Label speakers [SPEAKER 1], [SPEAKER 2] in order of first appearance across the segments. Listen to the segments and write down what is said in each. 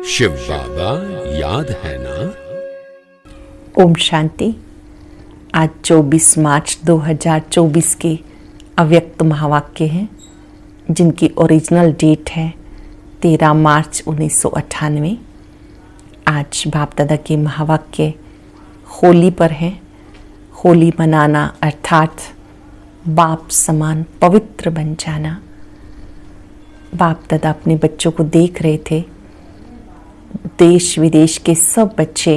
[SPEAKER 1] शिव बाबा याद है ना।
[SPEAKER 2] ओम शांति। आज 24 मार्च 2024 के अव्यक्त महावाक्य हैं, जिनकी ओरिजिनल डेट है 13 मार्च 1998। आज बाप दादा के महावाक्य होली पर है। होली मनाना अर्थात बाप समान पवित्र बन जाना। बाप दादा अपने बच्चों को देख रहे थे। देश विदेश के सब बच्चे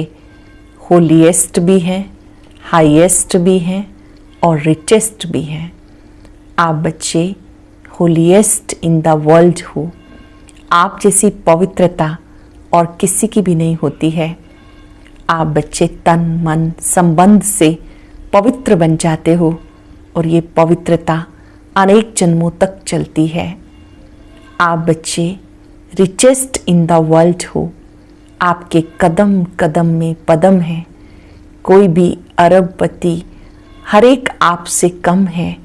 [SPEAKER 2] होलीएस्ट भी हैं, हाईएस्ट भी हैं और रिचेस्ट भी हैं। आप बच्चे होलीएस्ट इन द वर्ल्ड हो। आप जैसी पवित्रता और किसी की भी नहीं होती है। आप बच्चे तन मन संबंध से पवित्र बन जाते हो और ये पवित्रता अनेक जन्मों तक चलती है। आप बच्चे रिचेस्ट इन द वर्ल्ड हो। आपके कदम कदम में पदम है। कोई भी अरबपति हर एक आपसे कम है,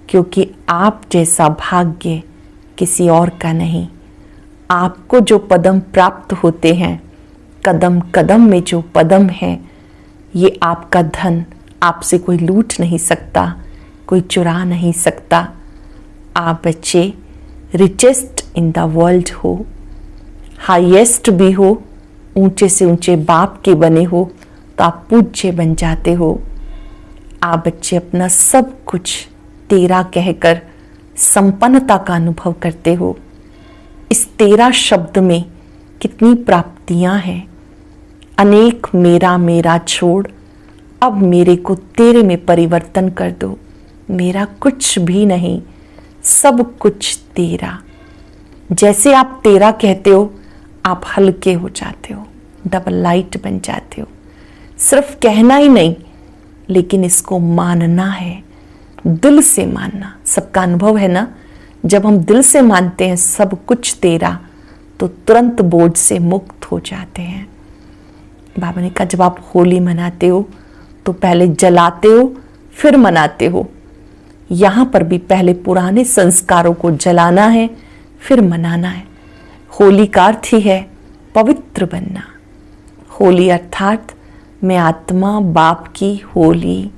[SPEAKER 2] क्योंकि आप जैसा भाग्य किसी और का नहीं। आपको जो पदम प्राप्त होते हैं, कदम कदम में जो पदम है, ये आपका धन आपसे कोई लूट नहीं सकता, कोई चुरा नहीं सकता। आप बच्चे रिचेस्ट इन द वर्ल्ड हो, हाईएस्ट भी हो, ऊंचे से ऊंचे बाप के बने हो तो आप पूज्य बन जाते हो। आप बच्चे अपना सब कुछ तेरा कहकर संपन्नता का अनुभव करते हो। इस तेरा शब्द में कितनी प्राप्तियां हैं। अनेक मेरा मेरा छोड़ अब मेरे को तेरे में परिवर्तन कर दो। मेरा कुछ भी नहीं, सब कुछ तेरा। जैसे आप तेरा कहते हो, आप हल्के हो जाते हो, डबल लाइट बन जाते हो। सिर्फ कहना ही नहीं, लेकिन इसको मानना है, दिल से मानना। सबका अनुभव है ना, जब हम दिल से मानते हैं सब कुछ तेरा, तो तुरंत बोझ से मुक्त हो जाते हैं। बाबा ने कहा, जब आप होली मनाते हो तो पहले जलाते हो फिर मनाते हो। यहाँ पर भी पहले पुराने संस्कारों को जलाना है फिर मनाना है। होली का अर्थ ही है पवित्र बनना। होली अर्थात मैं आत्मा बाप की होली,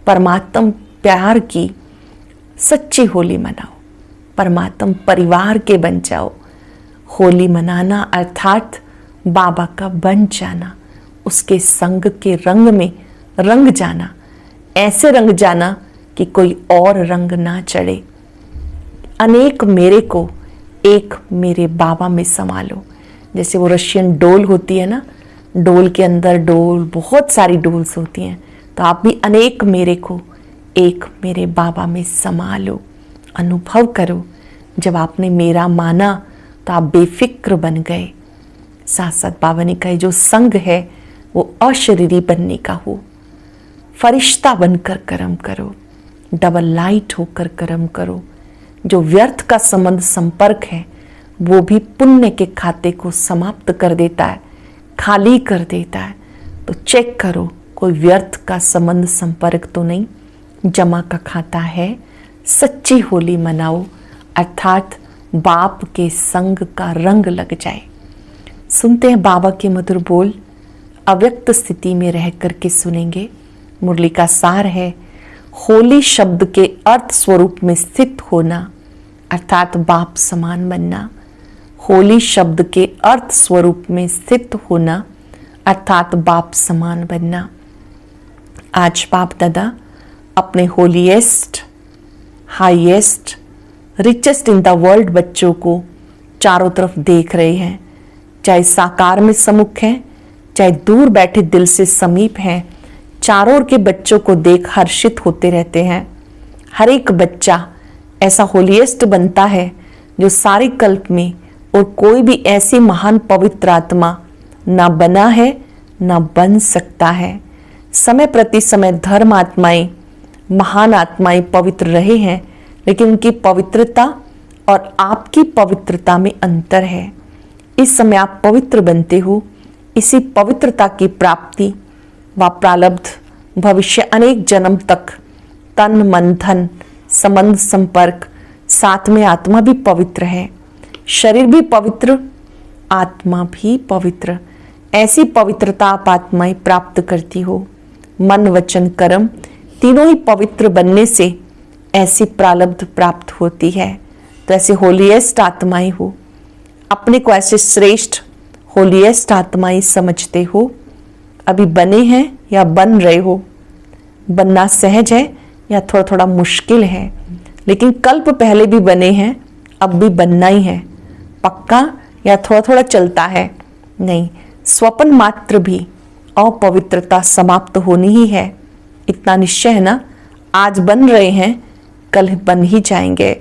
[SPEAKER 2] परमात्म प्यार की सच्ची होली मनाओ। परमात्म परिवार के बन जाओ। होली मनाना अर्थात बाबा का बन जाना, उसके संग के रंग में रंग जाना। ऐसे रंग जाना कि कोई और रंग ना चढ़े। अनेक मेरे को एक मेरे बाबा में समा लो। जैसे वो रशियन डोल होती है ना, डोल के अंदर डोल, बहुत सारी डोल्स होती हैं, तो आप भी अनेक मेरे को एक मेरे बाबा में समा लो। अनुभव करो, जब आपने मेरा माना तो आप बेफिक्र बन गए। साथ साथ बाबा ने कहा, जो संग है वो अशरीरी बनने का हो। फरिश्ता बनकर कर्म करो, डबल लाइट होकर कर्म करो। जो व्यर्थ का संबंध संपर्क है, वो भी पुण्य के खाते को समाप्त कर देता है, खाली कर देता है। तो चेक करो, कोई व्यर्थ का संबंध संपर्क तो नहीं, जमा का खाता है। सच्ची होली मनाओ अर्थात बाप के संग का रंग लग जाए। सुनते हैं बाबा के मधुर बोल। अव्यक्त स्थिति में रह करके सुनेंगे। मुरली का सार है, होली शब्द के अर्थ स्वरूप में स्थित होना अर्थात बाप समान बनना। होली शब्द के अर्थ स्वरूप में स्थित होना अर्थात बाप समान बनना। आज बाप दादा अपने holiest, highest, richest in the world बच्चों को चारों तरफ देख रहे हैं। चाहे साकार में सम्मुख हैं, चाहे दूर बैठे दिल से समीप हैं, चारों ओर के बच्चों को देख हर्षित होते रहते हैं। हर एक बच्चा ऐसा होलीएस्ट बनता है जो सारे कल्प में और कोई भी ऐसी महान पवित्र आत्मा ना बना है ना बन सकता है। समय प्रति समय धर्म आत्माएं, महान आत्माएं पवित्र रहे हैं, लेकिन उनकी पवित्रता और आपकी पवित्रता में अंतर है। इस समय आप पवित्र बनते हो। इसी पवित्रता की प्राप्ति व प्रारब्ध भविष्य अनेक जन्म तक तन मन धन संबंध संपर्क, साथ में आत्मा भी पवित्र है, शरीर भी पवित्र आत्मा भी पवित्र। ऐसी पवित्रता आप आत्माएं प्राप्त करती हो। मन वचन कर्म तीनों ही पवित्र बनने से ऐसी प्रारब्ध प्राप्त होती है। तो ऐसे होलीएस्ट आत्माएं हो, अपने को ऐसे श्रेष्ठ होलीएस्ट आत्माएं समझते हो। अभी बने हैं या बन रहे हो, बनना सहज है या थोड़ा थोड़ा मुश्किल है, लेकिन कल्प पहले भी बने हैं, अब भी बनना ही है। पक्का या थोड़ा थोड़ा चलता है, नहीं, स्वप्न मात्र भी अपवित्रता समाप्त होनी ही है। इतना निश्चय है ना, आज बन रहे हैं, कल बन ही जाएंगे।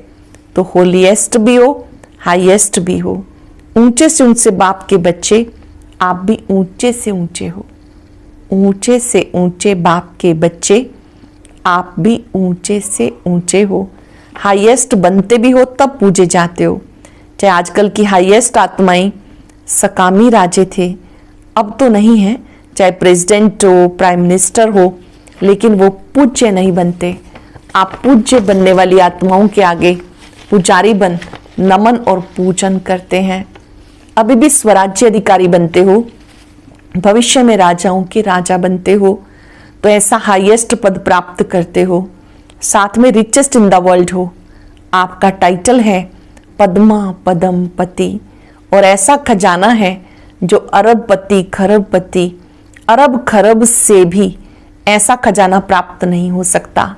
[SPEAKER 2] तो होलीएस्ट भी हो, हाईएस्ट भी हो, ऊंचे से ऊंचे बाप के बच्चे, आप भी ऊंचे से ऊंचे हो। ऊंचे से ऊंचे बाप के बच्चे, आप भी ऊंचे से ऊंचे हो। हाईएस्ट बनते भी हो तब पूजे जाते हो। चाहे आजकल की हाईएस्ट आत्माएं सकामी राजे थे, अब तो नहीं है, चाहे प्रेसिडेंट हो, प्राइम मिनिस्टर हो, लेकिन वो पूज्य नहीं बनते। आप पूज्य बनने वाली आत्माओं के आगे पुजारी बन नमन और पूजन करते हैं। अभी भी स्वराज्य अधिकारी बनते हो, भविष्य में राजाओं के राजा बनते हो, तो ऐसा हाईएस्ट पद प्राप्त करते हो। साथ में रिचेस्ट इन द वर्ल्ड हो। आपका टाइटल है पद्मा पदम पति, और ऐसा खजाना है जो अरबपति खरबपति अरब खरब से भी ऐसा खजाना प्राप्त नहीं हो सकता।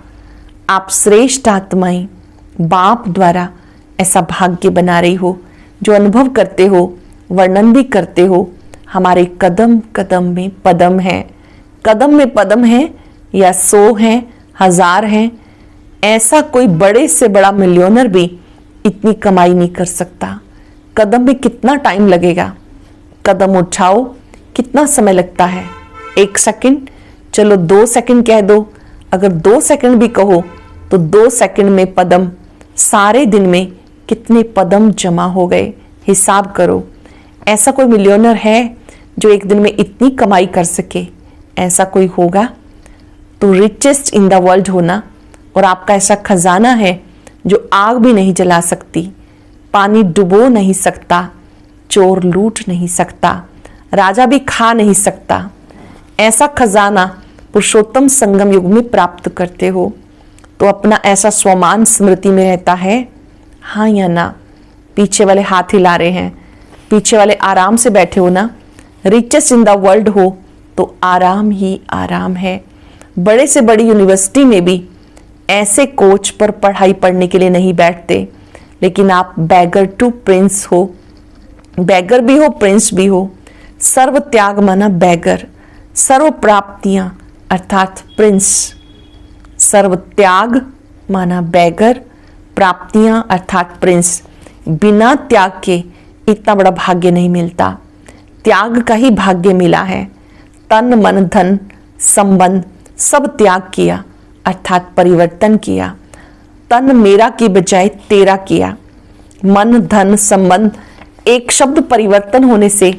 [SPEAKER 2] आप श्रेष्ठ आत्माएं बाप द्वारा ऐसा भाग्य बना रही हो, जो अनुभव करते हो, वर्णन भी करते हो। हमारे कदम कदम में पदम है, कदम में पदम है या 100 है, 1000 है। ऐसा कोई बड़े से बड़ा मिलियनर भी इतनी कमाई नहीं कर सकता। कदम में कितना टाइम लगेगा, कदम उठाओ कितना समय लगता है, 1 सेकंड, चलो 2 सेकंड कह दो। अगर 2 सेकंड भी कहो तो 2 सेकंड में पदम, सारे दिन में कितने पदम जमा हो गए, हिसाब करो। ऐसा कोई मिलियनर है जो एक दिन में इतनी कमाई कर सके? ऐसा कोई होगा? तो रिचेस्ट इन द वर्ल्ड होना, और आपका ऐसा खजाना है जो आग भी नहीं जला सकती, पानी डुबो नहीं सकता, चोर लूट नहीं सकता, राजा भी खा नहीं सकता। ऐसा खजाना पुरुषोत्तम संगम युग में प्राप्त करते हो, तो अपना ऐसा स्वमान स्मृति में रहता है, हाँ या ना? पीछे वाले हाथ हिला रहे हैं, पीछे वाले आराम से बैठे हो ना? रिचेस्ट इन द वर्ल्ड हो तो आराम ही आराम है। बड़े से बड़ी यूनिवर्सिटी में भी ऐसे कोच पर पढ़ाई पढ़ने के लिए नहीं बैठते, लेकिन आप बैगर टू प्रिंस हो, बैगर भी हो प्रिंस भी हो। सर्व त्याग माना बैगर, सर्व प्राप्तियां अर्थात प्रिंस। सर्व त्याग माना बैगर, प्राप्तियां अर्थात प्रिंस। बिना त्याग के इतना बड़ा भाग्य नहीं मिलता, त्याग का ही भाग्य मिला है। तन मन धन संबंध सब त्याग किया अर्थात परिवर्तन किया। तन मेरा की बजाय तेरा किया, मन धन संबंध एक शब्द परिवर्तन होने से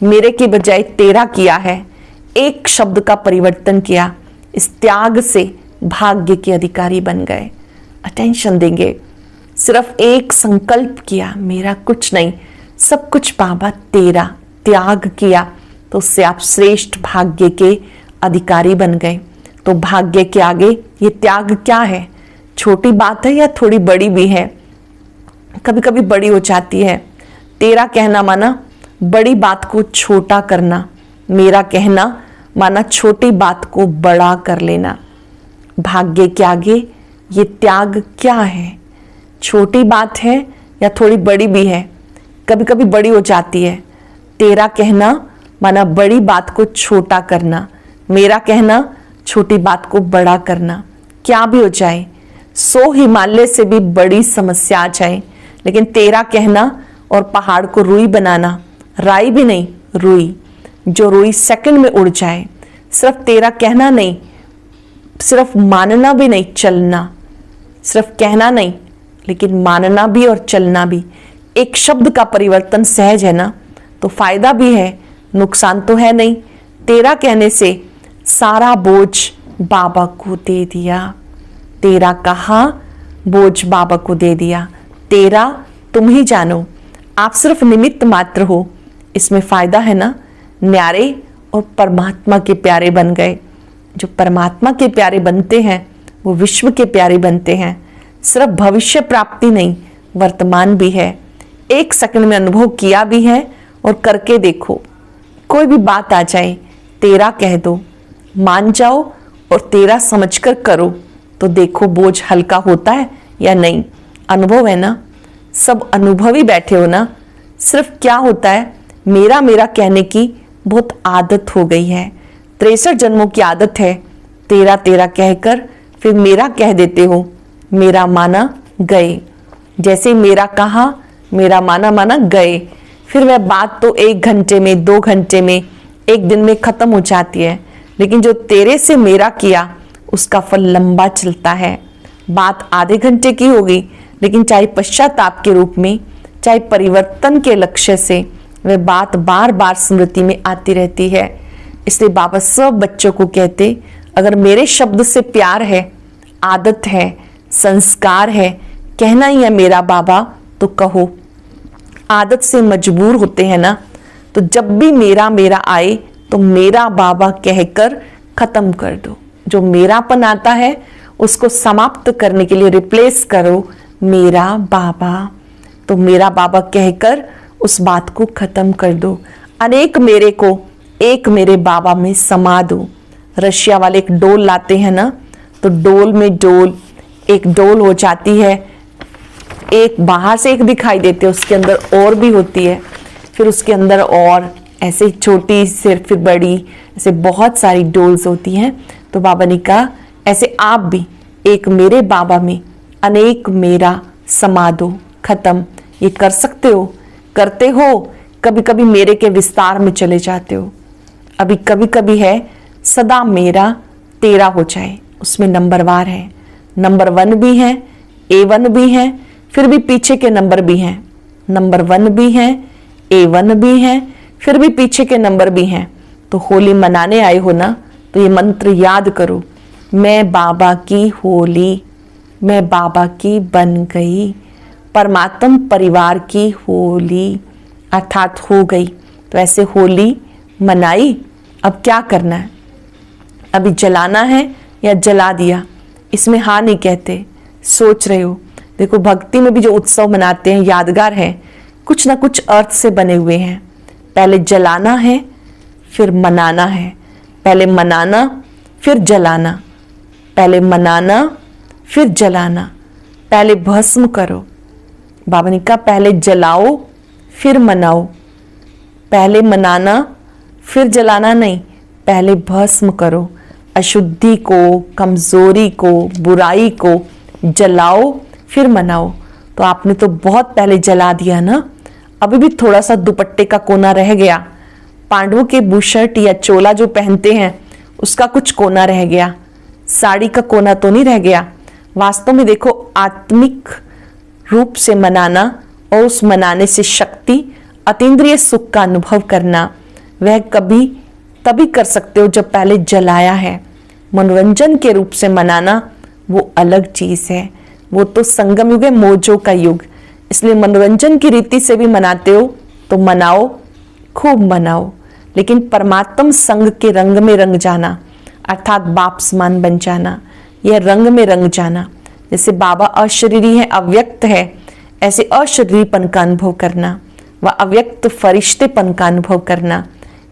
[SPEAKER 2] मेरे के बजाय तेरा किया है। एक शब्द का परिवर्तन किया, इस त्याग से भाग्य के अधिकारी बन गए। अटेंशन देंगे, सिर्फ एक संकल्प किया, मेरा कुछ नहीं, सब कुछ बाबा तेरा, त्याग किया, तो उससे आप श्रेष्ठ भाग्य के अधिकारी बन गए। तो भाग्य के आगे ये त्याग क्या है? छोटी बात है या थोड़ी बड़ी भी है? कभी कभी बड़ी हो जाती है। तेरा कहना माना बड़ी बात को छोटा करना, मेरा कहना माना छोटी बात को बड़ा कर लेना। भाग्य के आगे ये त्याग क्या है? छोटी बात है या थोड़ी बड़ी भी है? कभी कभी बड़ी हो जाती है। तेरा कहना माना बड़ी बात को छोटा करना, मेरा कहना छोटी बात को बड़ा करना। क्या भी हो जाए, 100 हिमालय से भी बड़ी समस्या आ जाए, लेकिन तेरा कहना और पहाड़ को रुई बनाना, राई भी नहीं रुई, जो रुई सेकंड में उड़ जाए। सिर्फ तेरा कहना नहीं, सिर्फ मानना भी नहीं, चलना। सिर्फ कहना नहीं लेकिन मानना भी और चलना भी। एक शब्द का परिवर्तन सहज है ना, तो फायदा भी है, नुकसान तो है नहीं। तेरा कहने से सारा बोझ बाबा को दे दिया। तेरा कहा, बोझ बाबा को दे दिया। तेरा तुम ही जानो, आप सिर्फ निमित्त मात्र हो। इसमें फायदा है ना, न्यारे और परमात्मा के प्यारे बन गए। जो परमात्मा के प्यारे बनते हैं वो विश्व के प्यारे बनते हैं। सिर्फ भविष्य प्राप्ति नहीं, वर्तमान भी है। एक सेकंड में अनुभव किया भी है और करके देखो। कोई भी बात आ जाए, तेरा कह दो, मान जाओ और तेरा समझकर करो, तो देखो बोझ हल्का होता है या नहीं। अनुभव है ना, सब अनुभवी बैठे हो ना। सिर्फ क्या होता है, मेरा मेरा कहने की बहुत आदत हो गई है। 63 जन्मों की आदत है। तेरा तेरा कहकर फिर मेरा कह देते हो। मेरा माना गए, जैसे मेरा कहा मेरा माना माना गए। फिर वह बात तो 1 घंटे में, 2 घंटे में, 1 दिन में खत्म हो जाती है। लेकिन जो तेरे से मेरा किया उसका फल लंबा चलता है। बात आधे घंटे की होगी, लेकिन चाहे पश्चाताप के रूप में, चाहे परिवर्तन के लक्ष्य से, वह बात बार बार स्मृति में आती रहती है। इसलिए बाबा सब बच्चों को कहते, अगर मेरे शब्द से प्यार है, आदत है, संस्कार है, कहना ही है मेरा बाबा, तो कहो। आदत से मजबूर होते हैं ना, तो जब भी मेरा मेरा आए तो मेरा बाबा कहकर खत्म कर दो। जो मेरापन आता है उसको समाप्त करने के लिए रिप्लेस करो मेरा बाबा। तो मेरा बाबा कहकर उस बात को खत्म कर दो। अनेक मेरे को एक मेरे बाबा में समा दो। रशिया वाले एक डोल लाते हैं ना, तो डोल में डोल, एक डोल हो जाती है, एक बाहर से एक दिखाई देते, उसके अंदर और भी होती है, फिर उसके अंदर और ऐसे छोटी से फिर बड़ी, ऐसे बहुत सारी डोल्स होती हैं। तो बाबा ने कहा ऐसे आप भी एक मेरे बाबा में अनेक मेरा समा दो। खत्म। ये कर सकते हो, करते हो। कभी कभी मेरे के विस्तार में चले जाते हो। अभी कभी कभी है सदा मेरा तेरा हो जाए, उसमें नंबरवार है। नंबर 1 भी है, A1 भी है, फिर भी पीछे के नंबर भी हैं। नंबर 1 भी है, A1 भी है, फिर भी पीछे के नंबर भी हैं। तो होली मनाने आए हो ना, तो ये मंत्र याद करो, मैं बाबा की होली, मैं बाबा की बन गई, परमात्म परिवार की होली अर्थात हो गई। तो ऐसे होली मनाई। अब क्या करना है, अभी जलाना है या जला दिया, इसमें हाँ नहीं कहते। सोच रहे हो, देखो भक्ति में भी जो उत्सव मनाते हैं यादगार है, कुछ ना कुछ अर्थ से बने हुए हैं। पहले जलाना है फिर मनाना है, पहले मनाना फिर जलाना, पहले मनाना फिर जलाना, पहले भस्म करो। बाबा ने कहा पहले जलाओ फिर मनाओ, पहले मनाना फिर जलाना नहीं, पहले भस्म करो। अशुद्धि को, कमजोरी को, बुराई को जलाओ फिर मनाओ। तो आपने तो बहुत पहले जला दिया ना, अभी भी थोड़ा सा दुपट्टे का कोना रह गया। पांडवों के बुशर्ट या चोला जो पहनते हैं उसका कुछ कोना रह गया, साड़ी का कोना तो नहीं रह गया। वास्तव में देखो, आत्मिक रूप से मनाना और उस मनाने से शक्ति, अतीन्द्रिय सुख का अनुभव करना, वह कभी तभी कर सकते हो जब पहले जलाया है। मनोरंजन के रूप से मनाना वो अलग चीज है, वो तो संगम युग है, मोजों का युग। इसलिए मनोरंजन की रीति से भी मनाते हो तो मनाओ, खूब मनाओ, लेकिन परमात्म संग के रंग में रंग जाना, अर्थात बाप समान बन जाना, यह रंग में रंग जाना। जैसे बाबा अशरीरी है, अव्यक्त है, ऐसे अशरीरीपन का अनुभव करना व अव्यक्त फरिश्तेपन का अनुभव करना,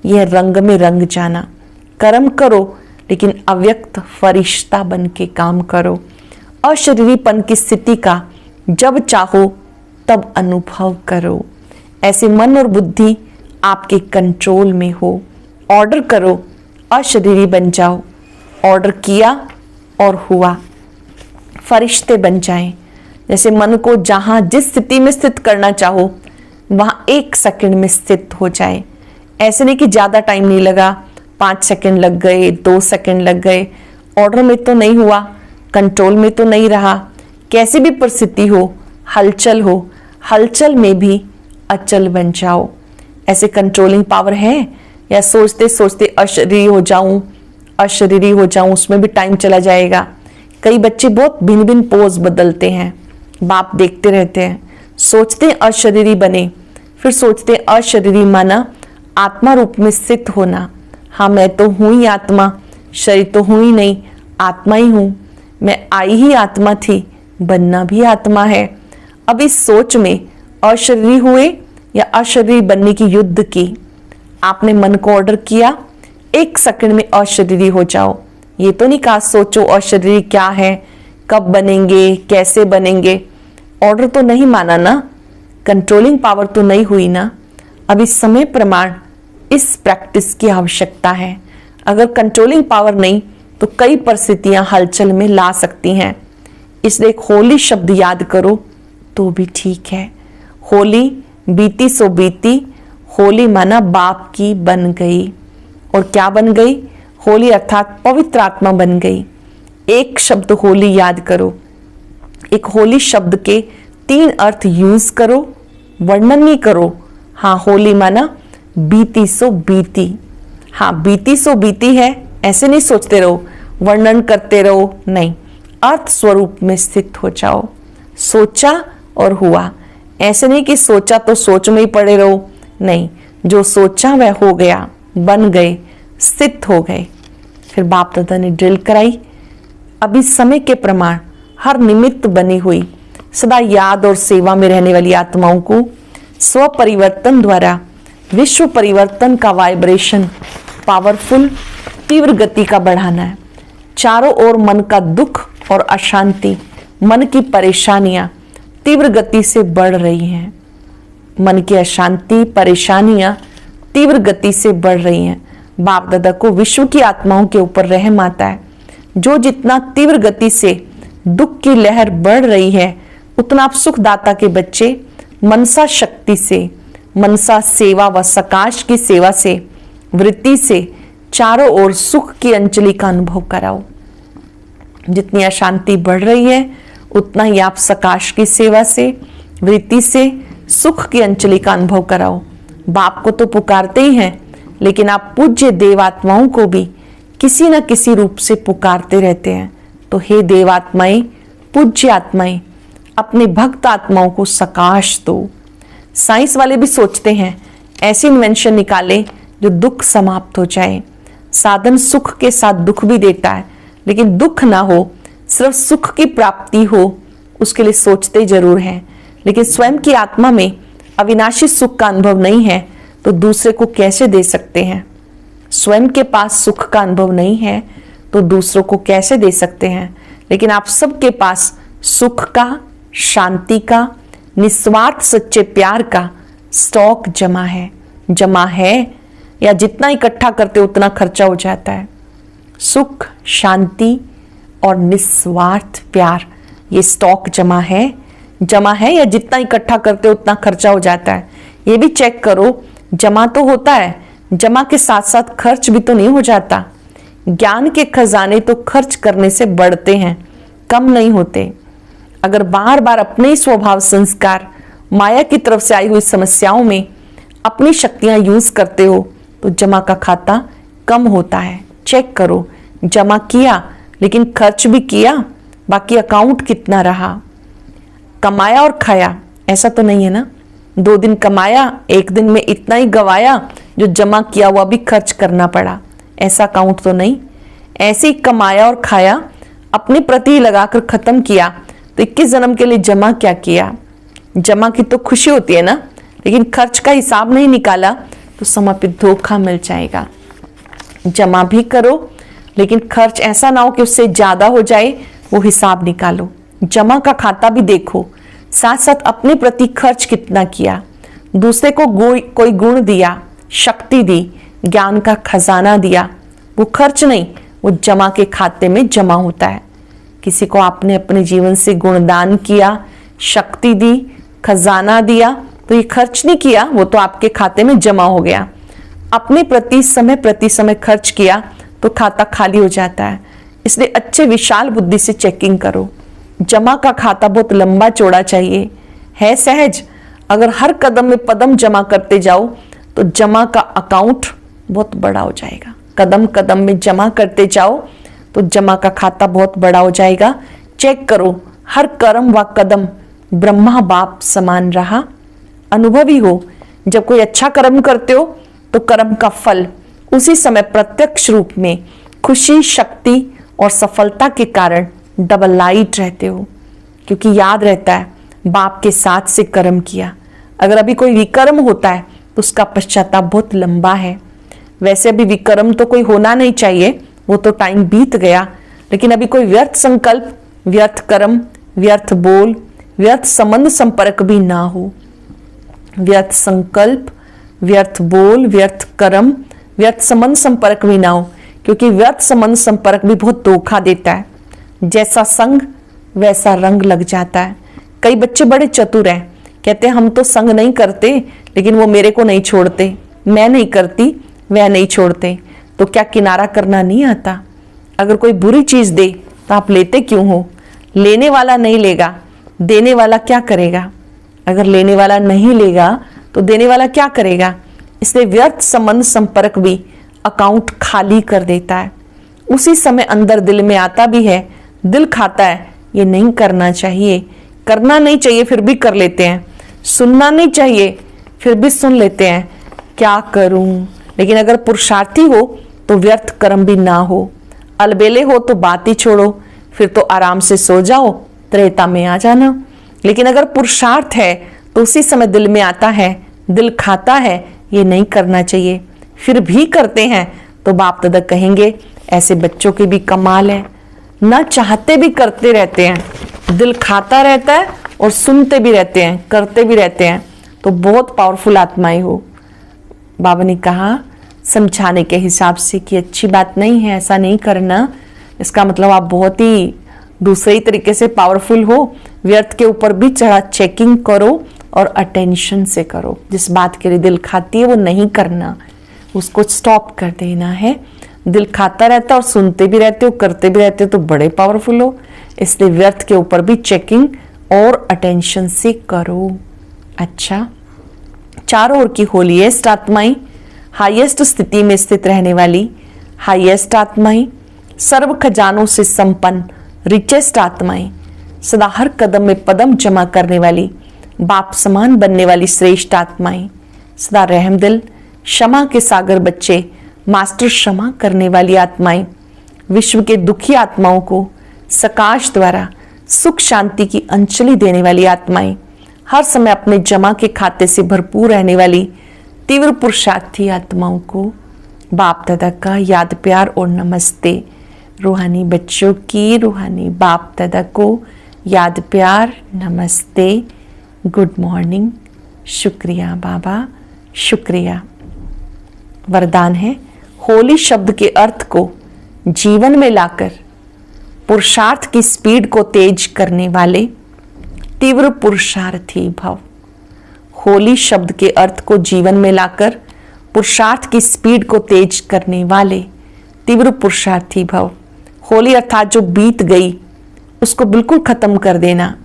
[SPEAKER 2] यह रंग में रंग जाना। कर्म करो लेकिन अव्यक्त फरिश्ता बन के काम करो। अशरीरीपन की स्थिति का जब चाहो तब अनुभव करो। ऐसे मन और बुद्धि आपके कंट्रोल में हो। ऑर्डर करो, अशरीरी बन जाओ। ऑर्डर किया और हुआ, फरिश्ते बन जाएं। जैसे मन को जहां जिस स्थिति में स्थित करना चाहो वहां 1 सेकंड में स्थित हो जाए। ऐसे नहीं कि ज्यादा टाइम नहीं लगा, 5 सेकंड लग गए, 2 सेकंड लग गए, ऑर्डर में तो नहीं हुआ, कंट्रोल में तो नहीं रहा। कैसी भी परिस्थिति हो, हलचल हो, हलचल में भी अचल बन जाओ। ऐसे कंट्रोलिंग पावर है, या सोचते सोचते अशरीरी हो जाऊं, अशरीरी हो जाऊं, उसमें भी टाइम चला जाएगा। कई बच्चे बहुत भिन्न भिन्न पोज बदलते हैं, बाप देखते रहते हैं, सोचते अशरीरी बने, फिर सोचते अशरीरी माना आत्मा रूप में स्थित होना। हाँ, मैं तो हूं ही आत्मा, शरीर तो हूं ही नहीं, आत्मा ही हूं। मैं आई ही आत्मा थी, बनना भी आत्मा है। अब इस सोच में अशरीरी हुए या अशरीरी बनने की युद्ध की। आपने मन को ऑर्डर किया, 1 सेकंड में अशरीरी हो जाओ। ये तो नहीं कहा सोचो अशरीरी क्या है, कब बनेंगे, कैसे बनेंगे। ऑर्डर तो नहीं माना ना, कंट्रोलिंग पावर तो नहीं हुई ना। अब इस समय प्रमाण इस प्रैक्टिस की आवश्यकता है। अगर कंट्रोलिंग पावर नहीं तो कई परिस्थितियां हलचल में ला सकती हैं। इसलिए एक होली शब्द याद करो तो भी ठीक है। होली बीती सो बीती, होली माना बाप की बन गई। और क्या बन गई? होली अर्थात पवित्र आत्मा बन गई। एक शब्द होली याद करो। एक होली शब्द के 3 अर्थ यूज करो, वर्णन नहीं करो। हाँ, होली माना बीती सो बीती। हाँ, बीती सो बीती है ऐसे नहीं सोचते रहो, वर्णन करते रहो, नहीं, अर्थ स्वरूप में स्थित हो जाओ। सोचा और हुआ, ऐसे नहीं कि सोचा तो सोच में ही पड़े रहो, नहीं, जो सोचा वह हो गया, बन गए, स्थित हो गए। फिर बाप दादा ने ड्रिल कराई। अभी समय के प्रमाण हर निमित्त बनी हुई सदा याद और सेवा में रहने वाली आत्माओं को स्व परिवर्तन द्वारा विश्व परिवर्तन का वाइब्रेशन पावरफुल तीव्र गति का बढ़ाना है। चारों ओर मन का दुख और अशांति, मन की परेशानियां तीव्र गति से बढ़ रही हैं। मन की अशांति, परेशानियां तीव्र गति से बढ़ रही हैं। बाप दादा को विश्व की आत्माओं के ऊपर रहम आता है। जो जितना तीव्र गति से दुख की लहर बढ़ रही है, उतना आप सुखदाता के बच्चे मनसा शक्ति से, मनसा सेवा व सकाश की सेवा से, वृत्ति से चारों ओर सुख की अंजलि का अनुभव कराओ। जितनी अशांति बढ़ रही है, उतना ही आप सकाश की सेवा से, वृत्ति से सुख की अंजलि का अनुभव कराओ। बाप को तो पुकारते ही हैं, लेकिन आप पूज्य देवात्माओं को भी किसी न किसी रूप से पुकारते रहते हैं। तो हे देवात्माएं, पूज्य आत्माएं, अपने भक्त आत्माओं को सकाश दो। साइंस वाले भी सोचते हैं ऐसी इन्वेंशन निकालें जो दुख समाप्त हो जाए। साधन सुख के साथ दुख भी देता है, लेकिन दुख ना हो, सिर्फ सुख की प्राप्ति हो, उसके लिए सोचते जरूर हैं। लेकिन स्वयं की आत्मा में अविनाशी सुख का अनुभव नहीं है तो दूसरे को कैसे दे सकते हैं? स्वयं के पास सुख का अनुभव नहीं है तो दूसरों को कैसे दे सकते हैं? लेकिन आप सबके पास सुख का, शांति का, निस्वार्थ सच्चे प्यार का स्टॉक जमा है या जितना इकट्ठा करते उतना खर्चा हो जाता है। सुख, शांति और निस्वार्थ प्यार, ये स्टॉक जमा है या जितना इकट्ठा करते उतना खर्चा हो जाता है। ये भी चेक करो, जमा तो होता है, जमा के साथ साथ खर्च भी तो नहीं हो जाता। ज्ञान के खजाने तो खर्च करने से बढ़ते हैं, कम नहीं होते। अगर बार बार अपने ही स्वभाव, संस्कार, माया की तरफ से आई हुई समस्याओं में अपनी शक्तियां यूज करते हो तो जमा का खाता कम होता है। चेक करो, जमा किया लेकिन खर्च भी किया, बाकी अकाउंट कितना रहा? कमाया और खाया, ऐसा तो नहीं है ना। 2 दिन कमाया, 1 दिन में इतना ही गवाया, जो जमा किया हुआ भी खर्च करना पड़ा, ऐसा अकाउंट तो नहीं। ऐसे ही कमाया और खाया, अपने प्रति लगाकर खत्म किया, तो 21 जन्म के लिए जमा क्या किया? जमा की तो खुशी होती है ना, लेकिन खर्च का हिसाब नहीं निकाला तो समय पे धोखा मिल जाएगा। जमा भी करो, लेकिन खर्च ऐसा ना हो कि उससे ज्यादा हो जाए, वो हिसाब निकालो। जमा का खाता भी देखो, साथ साथ अपने प्रति खर्च कितना किया, दूसरे को कोई गुण दिया, शक्ति दी, ज्ञान का खजाना दिया, वो खर्च नहीं, वो जमा के खाते में जमा होता है। किसी को आपने अपने जीवन से गुणदान किया, शक्ति दी, खजाना दिया, तो ये खर्च नहीं किया, वो तो आपके खाते में जमा हो गया। अपने प्रति समय खर्च किया तो खाता खाली हो जाता है। इसलिए अच्छे विशाल बुद्धि से चेकिंग करो। जमा का खाता बहुत लंबा चौड़ा चाहिए, है सहज। अगर हर कदम में पदम जमा करते जाओ तो जमा का अकाउंट बहुत बड़ा हो जाएगा। कदम कदम में जमा करते जाओ तो जमा का खाता बहुत बड़ा हो जाएगा। चेक करो, हर कर्म व कदम ब्रह्मा बाप समान रहा। अनुभवी हो, जब कोई अच्छा कर्म करते हो तो कर्म का फल उसी समय प्रत्यक्ष रूप में खुशी, शक्ति और सफलता के कारण डबल लाइट रहते हो, क्योंकि याद रहता है बाप के साथ से कर्म किया। अगर अभी कोई विकर्म होता है तो उसका पश्चाताप बहुत लंबा है। वैसे अभी विकर्म तो कोई होना नहीं चाहिए, वो तो टाइम बीत गया, लेकिन अभी कोई व्यर्थ संकल्प, व्यर्थ कर्म, व्यर्थ बोल, व्यर्थ संबंध संपर्क भी ना हो। व्यर्थ संकल्प, व्यर्थ बोल, व्यर्थ कर्म, व्यर्थ संबंध संपर्क भी ना हो, क्योंकि व्यर्थ संबंध संपर्क भी बहुत धोखा देता है। जैसा संग वैसा रंग लग जाता है। कई बच्चे बड़े चतुर हैं, कहते हैं हम तो संग नहीं करते, लेकिन वो मेरे को नहीं छोड़ते, मैं नहीं करती वह नहीं छोड़ते। तो क्या किनारा करना नहीं आता? अगर कोई बुरी चीज दे तो आप लेते क्यों हो? लेने वाला नहीं लेगा, देने वाला क्या करेगा? अगर लेने वाला नहीं लेगा तो देने वाला क्या करेगा? इसलिए व्यर्थ संबंध संपर्क भी अकाउंट खाली कर देता है। उसी समय अंदर दिल में आता भी है, दिल खाता है ये नहीं करना चाहिए, करना नहीं चाहिए फिर भी कर लेते हैं, सुनना नहीं चाहिए फिर भी सुन लेते हैं, क्या करूं? लेकिन अगर पुरुषार्थी हो तो व्यर्थ कर्म भी ना हो। अलबेले हो तो बात ही छोड़ो, फिर तो आराम से सो जाओ, त्रेता में आ जाना। लेकिन अगर पुरुषार्थ है तो उसी समय दिल में आता है, दिल खाता है ये नहीं करना चाहिए, फिर भी करते हैं, तो बाप दादा कहेंगे ऐसे बच्चों की भी कमाल है, ना चाहते भी करते रहते हैं, दिल खाता रहता है और सुनते भी रहते हैं, करते भी रहते हैं, तो बहुत पावरफुल आत्माएं हो। बाबा ने कहा समझाने के हिसाब से कि अच्छी बात नहीं है, ऐसा नहीं करना, इसका मतलब आप बहुत ही दूसरे ही तरीके से पावरफुल हो। व्यर्थ के ऊपर भी चढ़ा चेकिंग करो और अटेंशन से करो। जिस बात के लिए दिल खाती है वो नहीं करना, उसको स्टॉप कर देना है। दिल खाता रहता है और सुनते भी रहते हो, करते भी रहते हो, तो बड़े पावरफुल हो। इसलिए व्यर्थ के ऊपर भी चेकिंग और अटेंशन से करो। अच्छा, चारों ओर की होलीएस्ट आत्माएं, हाईएस्ट स्थिति में स्थित रहने वाली हाईएस्ट आत्माएं, सर्व खजानों से संपन्न रिचेस्ट आत्माएं, सदा हर कदम में पदम जमा करने वाली, बाप समान बनने वाली श्रेष्ठ आत्माएं, सदा रहम दिल, क्षमा के सागर बच्चे, मास्टर क्षमा करने वाली आत्माएं, विश्व के दुखी आत्माओं को सकाश द्वारा सुख शांति की अंजलि देने वाली आत्माएं, हर समय अपने जमा के खाते से भरपूर रहने वाली तीव्र पुरुषार्थी आत्माओं को बाप दादा का याद प्यार और नमस्ते। रूहानी बच्चों की रूहानी बाप दादा को याद प्यार, नमस्ते, गुड मॉर्निंग, शुक्रिया बाबा, शुक्रिया। वरदान है, होली शब्द के अर्थ को जीवन में लाकर पुरुषार्थ की स्पीड को तेज करने वाले तीव्र पुरुषार्थी भव। होली शब्द के अर्थ को जीवन में लाकर पुरुषार्थ की स्पीड को तेज करने वाले तीव्र पुरुषार्थी भव। होली अर्थात जो बीत गई उसको बिल्कुल खत्म कर देना,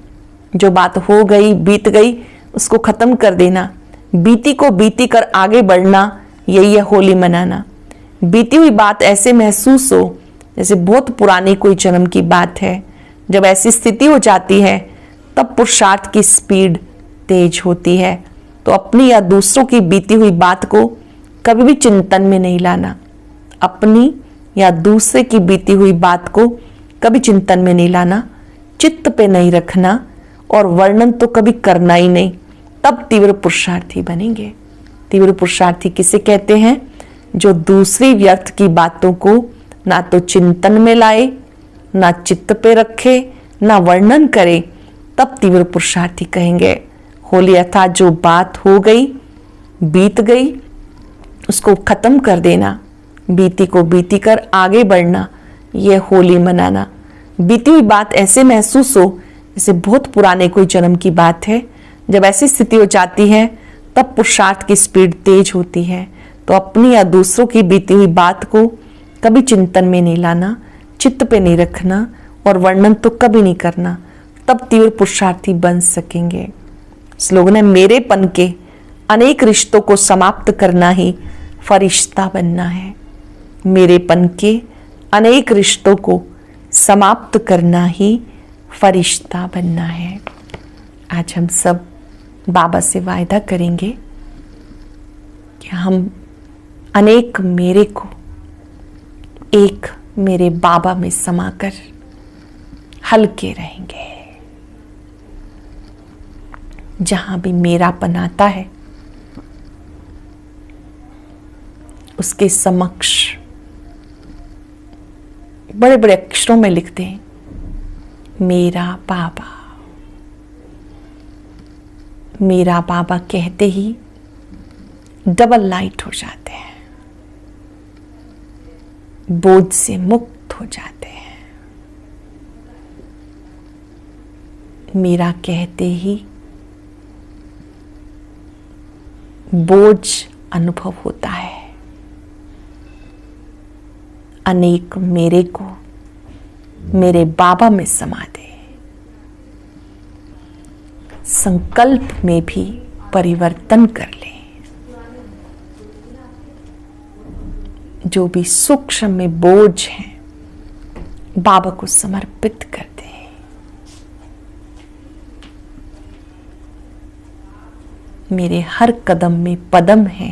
[SPEAKER 2] जो बात हो गई बीत गई उसको खत्म कर देना, बीती को बीती कर आगे बढ़ना, यही है होली मनाना। बीती हुई बात ऐसे महसूस हो जैसे बहुत पुरानी कोई जन्म की बात है। जब ऐसी स्थिति हो जाती है तब पुरुषार्थ की स्पीड तेज होती है। तो अपनी या दूसरों की बीती हुई बात को कभी भी चिंतन में नहीं लाना, अपनी या दूसरे की बीती हुई बात को कभी चिंतन में नहीं लाना, चित्त पे नहीं रखना और वर्णन तो कभी करना ही नहीं, तब तीव्र पुरुषार्थी बनेंगे। तीव्र पुरुषार्थी किसे कहते हैं? जो दूसरी व्यर्थ की बातों को ना तो चिंतन में लाए, ना चित्त पे रखे, ना वर्णन करे, तब तीव्र पुरुषार्थी कहेंगे। होली अर्थात जो बात हो गई बीत गई उसको खत्म कर देना, बीती को बीती कर आगे बढ़ना, यह होली मनाना। बीती हुई बात ऐसे महसूस हो जैसे बहुत पुराने कोई जन्म की बात है। जब ऐसी स्थिति हो जाती है तब पुरुषार्थ की स्पीड तेज होती है। तो अपनी या दूसरों की बीती हुई बात को कभी चिंतन में नहीं लाना, चित्त पे नहीं रखना और वर्णन तो कभी नहीं करना, तब तीव्र पुरुषार्थी बन सकेंगे। स्लोगन है, मेरेपन के अनेक रिश्तों को समाप्त करना ही फरिश्ता बनना है। मेरेपन के अनेक रिश्तों को समाप्त करना ही फरिश्ता बनना है। आज हम सब बाबा से वायदा करेंगे कि हम अनेक मेरे को एक मेरे बाबा में समाकर हल्के रहेंगे। जहां भी मेरापन आता है उसके समक्ष बड़े बड़े अक्षरों में लिखते हैं मेरा बाबा। मेरा बाबा कहते ही डबल लाइट हो जाते हैं, बोझ से मुक्त हो जाते हैं। मेरा कहते ही बोझ अनुभव होता है। अनेक मेरे को मेरे बाबा में समा दे। संकल्प में भी परिवर्तन कर ले। जो भी सूक्ष्म में बोझ है बाबा को समर्पित कर दे। मेरे हर कदम में पदम है।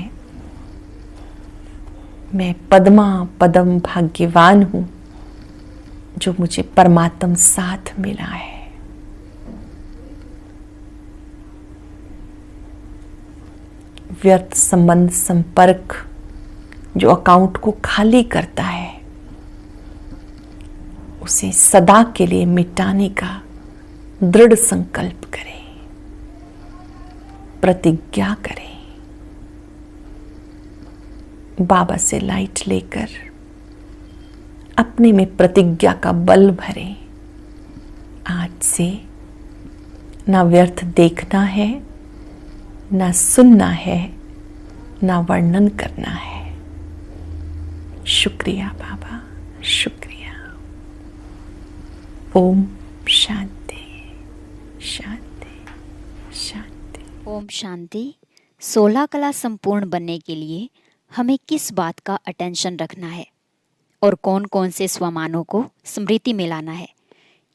[SPEAKER 2] मैं पद्मा पदम भाग्यवान हूं जो मुझे परमात्म साथ मिला है। व्यर्थ संबंध संपर्क जो अकाउंट को खाली करता है उसे सदा के लिए मिटाने का दृढ़ संकल्प करें, प्रतिज्ञा करें। बाबा से लाइट लेकर अपने में प्रतिज्ञा का बल भरें। आज से ना व्यर्थ देखना है, ना सुनना है, ना वर्णन करना है। शुक्रिया बाबा, शुक्रिया। ओम शांति शांति शांति।
[SPEAKER 3] ओम शांति। 16 कला संपूर्ण बनने के लिए हमें किस बात का अटेंशन रखना है और कौन कौन से स्वमानों को स्मृति में लाना है,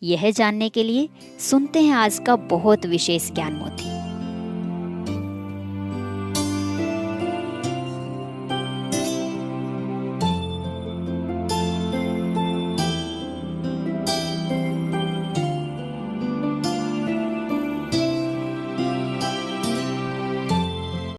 [SPEAKER 3] यह जानने के लिए सुनते हैं आज का बहुत विशेष ज्ञान मोती।